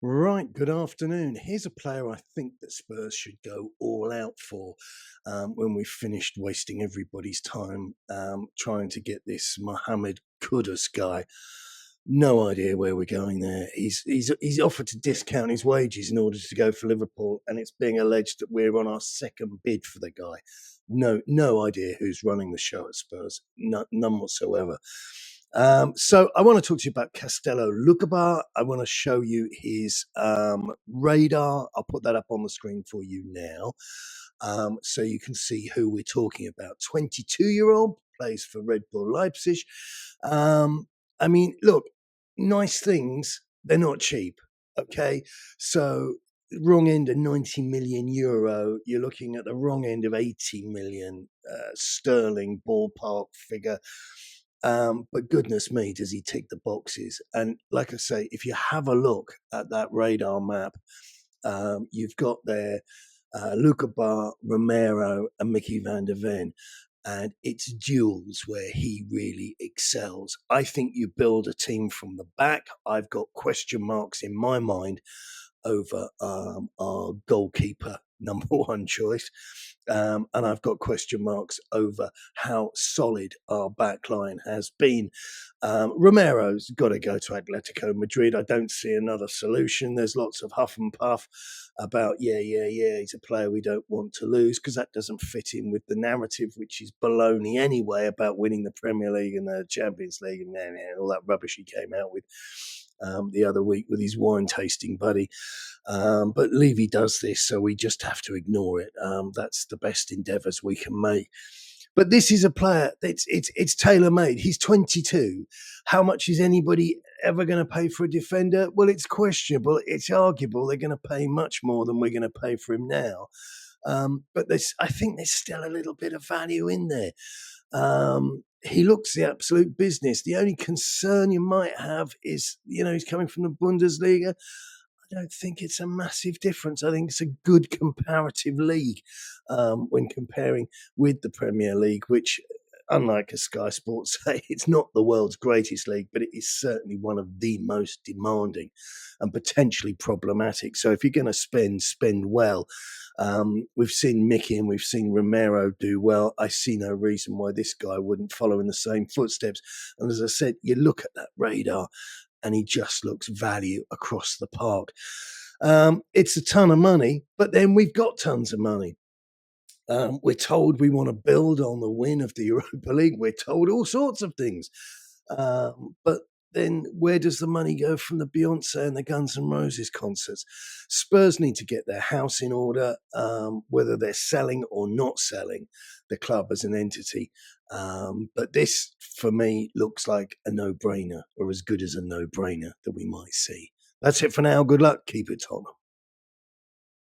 Right, good afternoon. Here's a player I think that Spurs should go all out for when we've finished wasting everybody's time trying to get this Mohamed Kudus guy. No idea where we're going there. He's offered to discount his wages in order to go for Liverpool, and it's being alleged that we're on our second bid for the guy. No idea who's running the show at Spurs. None whatsoever. So I want to talk to you about Castello Lukeba. I want to show you his radar. I'll put that up on the screen for you now, so you can see who we're talking about. 22-year-old, plays for Red Bull Leipzig. I mean, look, nice things, they're not cheap, okay? So wrong end of 90 million euro, you're looking at the wrong end of 80 million sterling ballpark figure. But goodness me, does he tick the boxes? And like I say, if you have a look at that radar map, you've got there Lukeba, Romero, and Mickey van der Ven. And it's duels where he really excels. I think you build a team from the back. I've got question marks in my mind over our goalkeeper, number one choice. And I've got question marks over how solid our back line has been. Romero's got to go to Atletico Madrid. I don't see another solution. There's lots of huff and puff about, yeah, he's a player we don't want to lose, because that doesn't fit in with the narrative, which is baloney anyway, about winning the Premier League and the Champions League and all that rubbish he came out with the other week with his wine tasting buddy. But Levy does this, so we just have to ignore it. That's the best endeavours we can make. But this is a player it's tailor-made. He's 22. How much is anybody ever going to pay for a defender? Well, it's questionable. It's arguable. They're going to pay much more than we're going to pay for him now. But I think there's still a little bit of value in there. He looks the absolute business. The only concern you might have is, he's coming from the Bundesliga. I don't think it's a massive difference. I think it's a good comparative league when comparing with the Premier League, which, unlike as Sky Sports say, it's not the world's greatest league, but it is certainly one of the most demanding and potentially problematic. So if you're going to spend well. We've seen Mickey and we've seen Romero do well. I see no reason why this guy wouldn't follow in the same footsteps. And as I said, you look at that radar and he just looks value across the park. It's a ton of money, but then we've got tons of money. We're told we want to build on the win of the Europa League. We're told all sorts of things. But then where does the money go from the Beyonce and the Guns N' Roses concerts? Spurs need to get their house in order, whether they're selling or not selling the club as an entity. But this, for me, looks like a no-brainer, or as good as a no-brainer that we might see. That's it for now. Good luck. Keep it Tottenham.